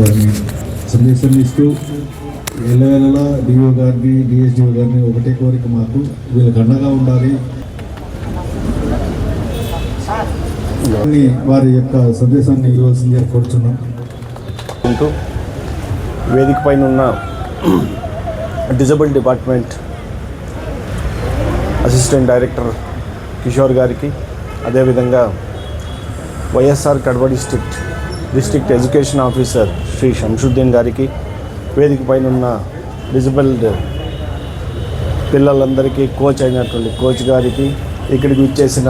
గారిని సందేశం ఇస్తూ ఎల్లవేళలా డిఓ గారిని డిఎస్డిఓ గారిని ఒకటే కోరిక, మాకు వీళ్ళకి అండగా ఉండాలి. వారి యొక్క సందేశాన్ని ఇవ్వాల్సిందిగా కోరుచున్నాం. వేదిక పైన ఉన్న disable department assistant director Kishore గారికి, అదేవిధంగా YSR Kadapa district education officer Shri Shamshuddin గారికి, వేదిక పైన ఉన్న డిజబుల్డ్ పిల్లలందరికీ కోచ్ అయినటువంటి కోచ్ గారికి, ఇక్కడికి వచ్చేసిన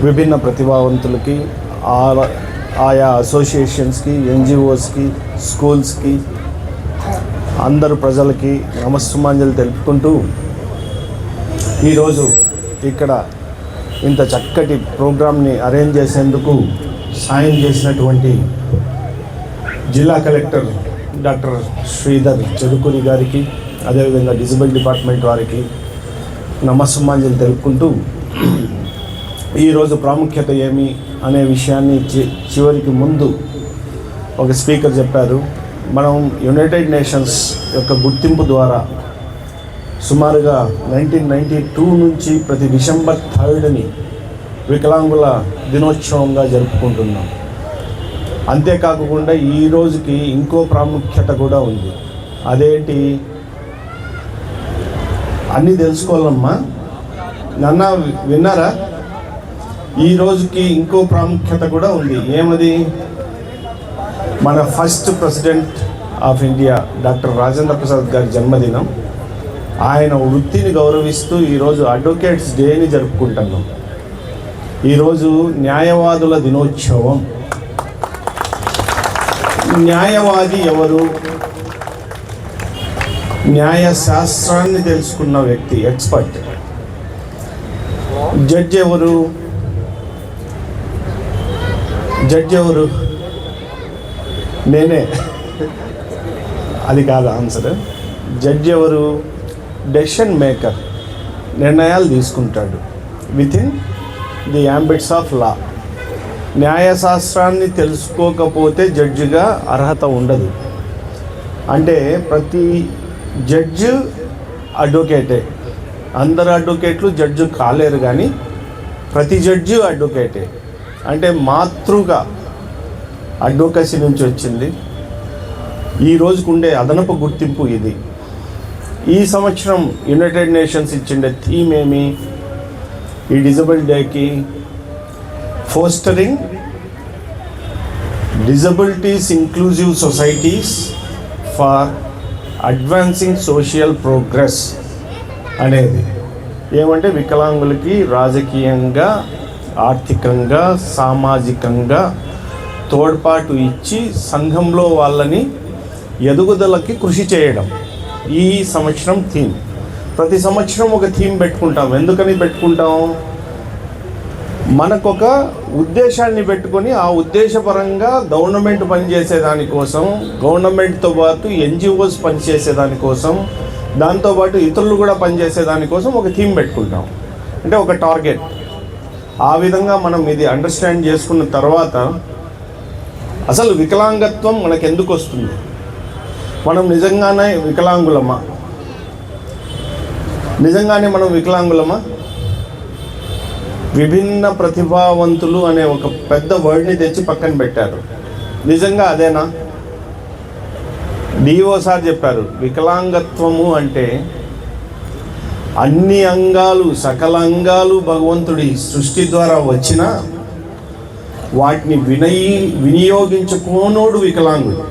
విభిన్న ప్రతిభావంతులకి, ఆయా అసోసియేషన్స్కి, ఎన్జిఓస్కి, స్కూల్స్కి, అందరు ప్రజలకి నమస్సుమాంజలు తెలుపుకుంటూ ఈరోజు ఇక్కడ ఇంత చక్కటి ప్రోగ్రామ్ని అరేంజ్ చేసేందుకు సాయం చేసినటువంటి జిల్లా కలెక్టర్ డాక్టర్ శ్రీధర్ చెరుకూరి గారికి, అదేవిధంగా డిజబుల్ డిపార్ట్మెంట్ వారికి నమస్సుమాంజలు తెలుపుకుంటూ ఈరోజు ప్రాముఖ్యత ఏమి అనే విషయాన్ని చివరికి ముందు ఒక స్పీకర్ చెప్పారు. మనం యునైటెడ్ నేషన్స్ యొక్క గుర్తింపు ద్వారా సుమారుగా 1992 నుంచి ప్రతి డిసెంబర్ 3ని వికలాంగుల దినోత్సవంగా జరుపుకుంటున్నాం. అంతేకాకుండా ఈ రోజుకి ఇంకో ప్రాముఖ్యత కూడా ఉంది. అదేంటి అన్నీ తెలుసుకోవాలమ్మా, నన్న విన్నారా? ఈ రోజుకి ఇంకో ప్రాముఖ్యత కూడా ఉంది. ఏమది? మన first president of India doctor Rajendra Prasad గారి జన్మదినం. ఆయన వృత్తిని గౌరవిస్తూ ఈరోజు అడ్వకేట్స్ డేని జరుపుకుంటున్నాం. ఈరోజు న్యాయవాదుల దినోత్సవం. న్యాయవాది ఎవరు? న్యాయశాస్త్రాన్ని తెలుసుకున్న వ్యక్తి, ఎక్స్పర్ట్. జడ్జి ఎవరు? నేనే. అది కాదు ఆన్సర్. జడ్జి ఎవరు? డెసిషన్ మేకర్, నిర్ణయాలు తీసుకుంటాడు వితిన్ ది యాంబిట్స్ ఆఫ్ లా. న్యాయశాస్త్రాన్ని తెలుసుకోకపోతే జడ్జిగా అర్హత ఉండదు. అంటే ప్రతి జడ్జి అడ్వకేటే. అందరు అడ్వకేట్లు జడ్జి కాలేరు, కానీ ప్రతి జడ్జి అడ్వకేటే. అంటే మాతృగా అడ్వకసీ నుంచి వచ్చింది. ఈ రోజుకు ఉండే అదనపు గుర్తింపు ఇది. ఈ సంవత్సరం యునైటెడ్ నేషన్స్ ఇచ్చిండే థీమ్ ఏమి ఈ డిజబుల్ డేకి? Fostering disabilities inclusive societies for advancing social progress అనేది. ఏమంటే వికలాంగులకి రాజకీయంగా, ఆర్థికంగా, సామాజికంగా తోడ్పాటు ఇచ్చి సంఘంలో వాళ్ళని ఎదుగుదలకి కృషి చేయడం ఈ సంవత్సరం థీమ్. ప్రతి సంవత్సరం ఒక థీమ్ పెట్టుకుంటాం. ఎందుకని పెట్టుకుంటాం? మనకొక ఉద్దేశాన్ని పెట్టుకొని ఆ ఉద్దేశపరంగా గవర్నమెంట్ పనిచేసేదానికోసం, గవర్నమెంట్తో పాటు ఎన్జిఓస్ పనిచేసేదానికోసం, దాంతోపాటు ఇతరులు కూడా పనిచేసేదానికోసం ఒక థీమ్ పెట్టుకుంటాం. అంటే ఒక టార్గెట్. ఆ విధంగా మనం ఇది అండర్స్టాండ్ చేసుకున్న తర్వాత అసలు వికలాంగత్వం మనకు ఎందుకు వస్తుంది? మనం నిజంగానే వికలాంగులమా? మనం వికలాంగులమా? విభిన్న ప్రతిభావంతులు అనే ఒక పెద్ద వర్డ్ని తెచ్చి పక్కన పెట్టారు. నిజంగా అదేనా? డిఓ సార్ చెప్పారు, వికలాంగత్వము అంటే అన్ని అంగాలు, సకల అంగాలు భగవంతుడి సృష్టి ద్వారా వచ్చినా వాటిని వినియోగించుకోనోడు వికలాంగుడు.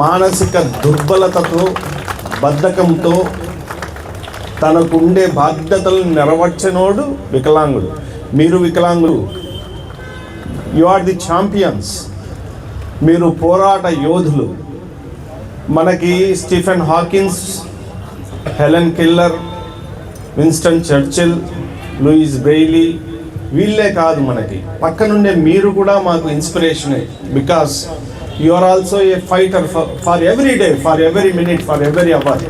మానసిక దుర్బలతతో, బద్ధకంతో తనకుండే బాధ్యతలను నెరవేర్చనోడు వికలాంగుడు. మీరు వికలాంగులు, యు ఆర్ ది ఛాంపియన్స్. మీరు పోరాట యోధులు. మనకి Stephen Hawkins, Helen Keller, Winston Churchill, Louis Braille, వీళ్ళే కాదు, మనకి పక్కనుండే మీరు కూడా మాకు ఇన్స్పిరేషనే. Because you are also a fighter for every day, for every minute, for every hour.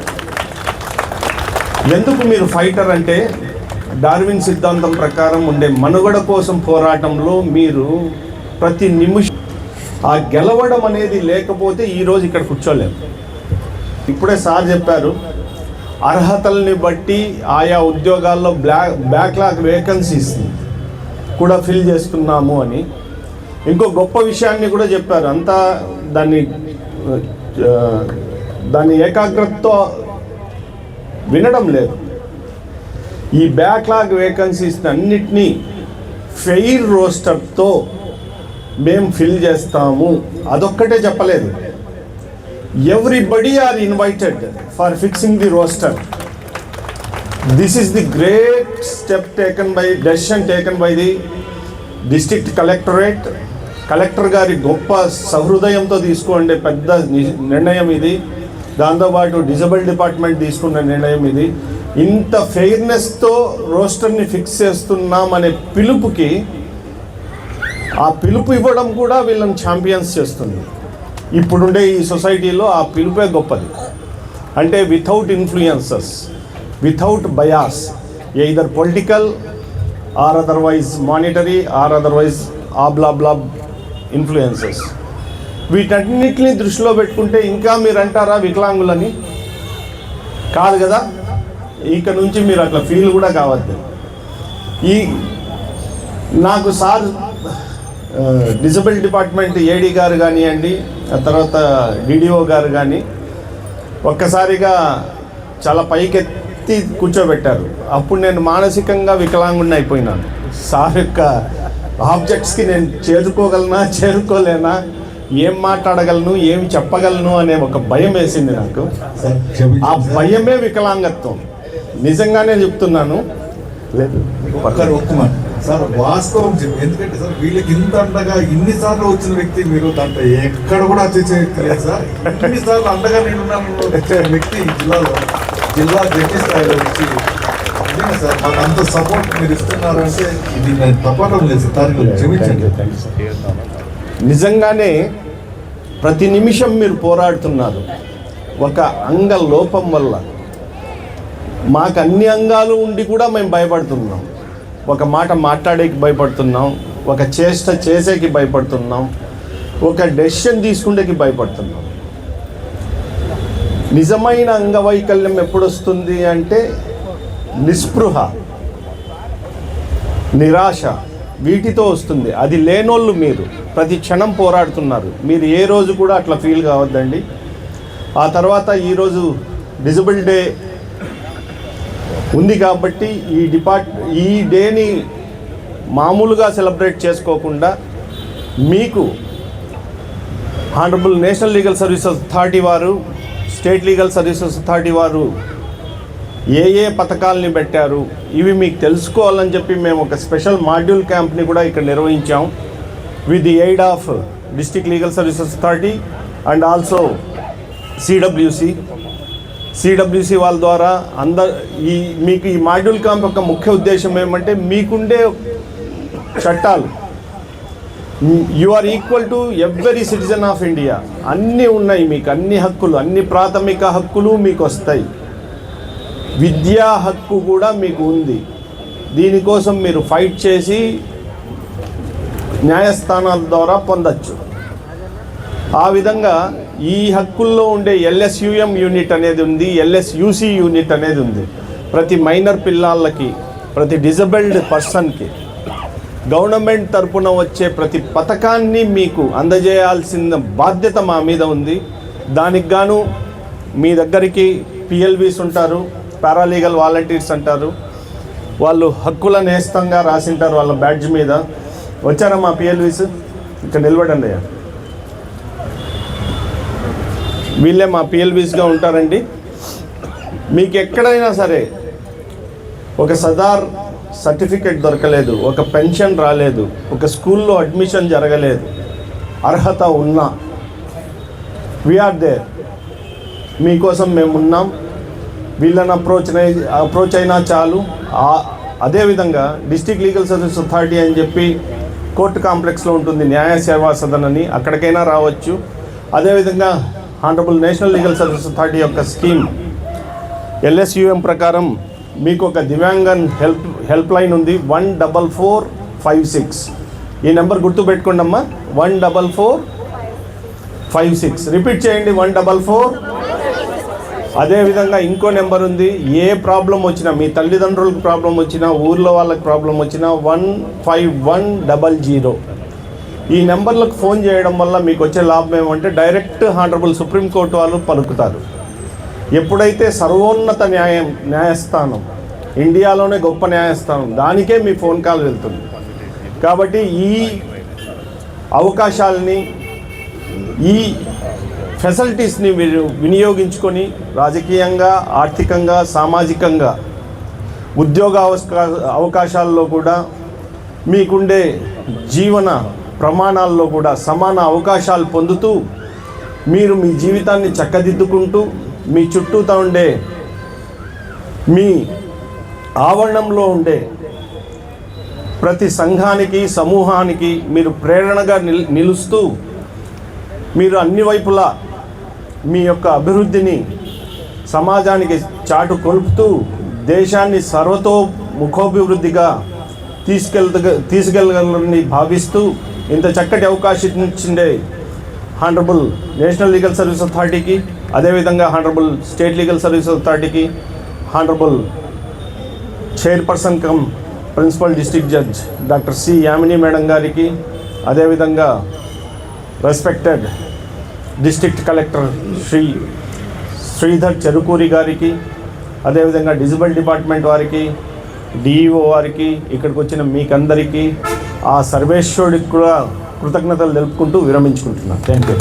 ఎందుకు మీరు ఫైటర్ అంటే, డార్విన్ సిద్ధాంతం ప్రకారం ఉండే మనుగడ కోసం పోరాటంలో మీరు ప్రతి నిమిషం ఆ గెలవడం అనేది లేకపోతే ఈరోజు ఇక్కడ కూర్చోలేము. ఇప్పుడే సార్ చెప్పారు, అర్హతల్ని బట్టి ఆయా ఉద్యోగాల్లో బ్యాక్లాగ్ వేకెన్సీస్ కూడా ఫిల్ చేస్తున్నాము అని. ఇంకో గొప్ప విషయాన్ని కూడా చెప్పారు. అంతా దాన్ని ఏకాగ్రతతో వినడం లేదు. ఈ బ్యాక్లాగ్ వేకెన్సీస్ అన్నిటినీ ఫెయిర్ రోస్టర్తో మేము ఫిల్ చేస్తాము. అదొక్కటే చెప్పలేదు, everybody are invited for fixing the roster. This is the great step decision taken by the district collectorate. Collector గారి గొప్ప సహృదయంతో తీసుకోండి పెద్ద నిర్ణయం ఇది. దాంతోపాటు డిజబుల్ డిపార్ట్మెంట్ తీసుకున్న నిర్ణయం ఇది. ఇంత ఫెయిర్నెస్తో రోస్టర్ని ఫిక్స్ చేస్తున్నామనే పిలుపుకి, ఆ పిలుపు ఇవ్వడం కూడా వీళ్ళని ఛాంపియన్స్ చేస్తుంది. ఇప్పుడుండే ఈ సొసైటీలో ఆ పిలుపే గొప్పది. అంటే without influences, without bias, either political or otherwise monetary or otherwise ఆబ్లాబ్లాబ్ ఇన్ఫ్లుయెన్సెస్. వీటన్నిటిని దృష్టిలో పెట్టుకుంటే ఇంకా మీరు అంటారా వికలాంగులని? కాదు కదా. ఇక నుంచి మీరు అట్లా ఫీల్ కూడా కావద్దు. నాకు సార్ డిజబుల్ డిపార్ట్మెంట్ ఏడీ గారు కానివ్వండి, ఆ తర్వాత డిడిఓ గారు కానీ ఒక్కసారిగా చాలా పైకెత్తి కూర్చోబెట్టారు. అప్పుడు నేను మానసికంగా వికలాంగుడిని అయిపోయినాను. సార్ యొక్క ఆబ్జెక్ట్స్కి నేను చేరుకోలేనా, ఏం మాట్లాడగలను, ఏం చెప్పగలను అనే ఒక భయం వేసింది నాకు. ఆ భయమే వికలాంగత్వం. నిజంగానే చెప్తున్నాను. లేదు సార్, వాస్తవం చెప్పి, ఎందుకంటే సార్ వీళ్ళకి ఇంత అండగా ఇన్నిసార్లు వచ్చిన వ్యక్తి మీరు, దాంట్లో ఎక్కడ కూడా అతిశయలేదు సార్. ఇన్నిసార్లు అండగా నేను వ్యక్తి జిల్లా జడ్జి స్థాయిలో వచ్చి సార్ మాకు అంత సపోర్ట్ మీరు ఇస్తున్నారంటే ఇది నేను తప్పడం లేదు సార్. క్షమించండి. నిజంగానే ప్రతి నిమిషం మీరు పోరాడుతున్నారు. ఒక అంగ లోపం వల్ల మాకు అన్ని అంగాలు ఉండి కూడా మేము భయపడుతున్నాం. ఒక మాట మాట్లాడేకి భయపడుతున్నాం, ఒక చేష్ట చేసేకి భయపడుతున్నాం, ఒక డెసిషన్ తీసుకునేకి భయపడుతున్నాం. నిజమైన అంగవైకల్యం ఎప్పుడు వస్తుంది అంటే నిస్పృహ, నిరాశ, వీటితో వస్తుంది. అది లేనోళ్ళు మీరు ప్రతి క్షణం పోరాడుతున్నారు. మీరు ఏ రోజు కూడా అట్లా ఫీల్ కావద్దండి. ఆ తర్వాత ఈరోజు డిజబుల్ డే ఉంది కాబట్టి ఈ డేని మామూలుగా సెలబ్రేట్ చేసుకోకుండా మీకు honourable national legal services authority వారు, స్టేట్ లీగల్ సర్వీసెస్ అథారిటీ వారు ఏ పథకాలని పెట్టారు ఇవి మీకు తెలుసుకోవాలని చెప్పి మేము ఒక స్పెషల్ మాడ్యూల్ క్యాంప్ని కూడా ఇక్కడ నిర్వహించాం with the aid of district legal services authority and also CWC వాళ్ళ ద్వారా మీకు ఈ మాడ్యూల్ క్యాంప్ యొక్క ముఖ్య ఉద్దేశం ఏమంటే, మీకుండే చట్టాలు, you are equal to every citizen of India, అన్నీ ఉన్నాయి మీకు, అన్ని హక్కులు, అన్ని ప్రాథమిక హక్కులు మీకు వస్తాయి. విద్యా హక్కు కూడా మీకు ఉంది. దీనికోసం మీరు ఫైట్ చేసి న్యాయస్థానాల ద్వారా పొందచ్చు. ఆ విధంగా ఈ హక్కుల్లో ఉండే LSUM యూనిట్ అనేది ఉంది, LSUC యూనిట్ అనేది ఉంది. ప్రతి మైనర్ పిల్లలకి, ప్రతి డిజబుల్డ్ పర్సన్కి గవర్నమెంట్ తరపున వచ్చే ప్రతి పథకాన్ని మీకు అందజేయాల్సిన బాధ్యత మా మీద ఉంది. దానికి గాను మీ దగ్గరికి PLVs ఉంటారు, పారాలీగల్ వాలంటీర్స్ అంటారు. వాళ్ళు హక్కుల నేస్తంగా రాసింటారు వాళ్ళ బ్యాడ్జ్ మీద. వచ్చారా మా PLVs? ఇక్కడ నిలబడండి అయ్యా. వీళ్ళే మా PLVsగా ఉంటారండి. మీకు ఎక్కడైనా సరే ఒక సదార్ సర్టిఫికెట్ దొరకలేదు, ఒక పెన్షన్ రాలేదు, ఒక స్కూల్లో అడ్మిషన్ జరగలేదు, అర్హత ఉన్నా వీఆర్ దేర్, మీకోసం మేము ఉన్నాం. వీళ్ళని అప్రోచ్ అయినా చాలు. అదేవిధంగా డిస్ట్రిక్ట్ లీగల్ సర్వీస్ అథారిటీ అని చెప్పి కోర్టు కాంప్లెక్స్లో ఉంటుంది న్యాయ సేవా సదన్ అని, అక్కడికైనా రావచ్చు. అదేవిధంగా honourable national legal service authority యొక్క స్కీమ్ LSUM ప్రకారం మీకు ఒక దివ్యాంగన్ హెల్ప్ లైన్ ఉంది 14456. ఈ నెంబర్ గుర్తుపెట్టుకోండి అమ్మా, 14456. 56. రిపీట్ చేయండి, 144. అదేవిధంగా ఇంకో నెంబర్ ఉంది. ఏ ప్రాబ్లం వచ్చినా, మీ తల్లిదండ్రులకు ప్రాబ్లం వచ్చినా, ఊర్లో వాళ్ళకి ప్రాబ్లం వచ్చినా 15100. ఈ నెంబర్లకు ఫోన్ చేయడం వల్ల మీకు వచ్చే లాభం ఏమంటే డైరెక్ట్ హానరబుల్ సుప్రీంకోర్టు వాళ్ళు పలుకుతారు. ఎప్పుడైతే సర్వోన్నత న్యాయస్థానం, ఇండియాలోనే గొప్ప న్యాయస్థానం, దానికే మీ ఫోన్ కాల్ వెళ్తుంది. కాబట్టి ఈ అవకాశాలని, ఈ ఫెసిలిటీస్ని మీరు వినియోగించుకొని రాజకీయంగా, ఆర్థికంగా, సామాజికంగా, ఉద్యోగ అవకాశాల్లో కూడా, మీకుండే జీవన ప్రమాణాల్లో కూడా సమాన అవకాశాలు పొందుతూ మీరు మీ జీవితాన్ని చక్కదిద్దుకుంటూ మీ చుట్టూతా ఉండే, మీ ఆవరణంలో ఉండే ప్రతి సంఘానికి, సమూహానికి మీరు ప్రేరణగా నిలుస్తూ మీరు అన్ని వైపులా మీ యొక్క అభివృద్ధిని సమాజానికి కొలుపుతూ దేశాన్ని సర్వతోముఖాభివృద్ధిగా తీసుకెళ్ళగలని భావిస్తూ ఇంత చక్కటి అవకాశం ఇచ్చిండే హానరబుల్ నేషనల్ లీగల్ సర్వీస్ అథారిటీకి, అదేవిధంగా హానరబుల్ స్టేట్ లీగల్ సర్వీస్ అథారిటీకి, honourable chairperson cum principal district judge doctor C Yamini madam గారికి, అదేవిధంగా respected district collector Shri Sridhar Cherukuri గారికి, అదేవిధంగా డిజిబుల్ డిపార్ట్మెంట్ వారికి, డిఈఓ వారికి, ఇక్కడికి వచ్చిన మీకందరికీ ఆ సర్వేశ్వరుడికి కూడా కృతజ్ఞతలు తెలుపుకుంటూ విరమించుకుంటున్నాను. Thank you.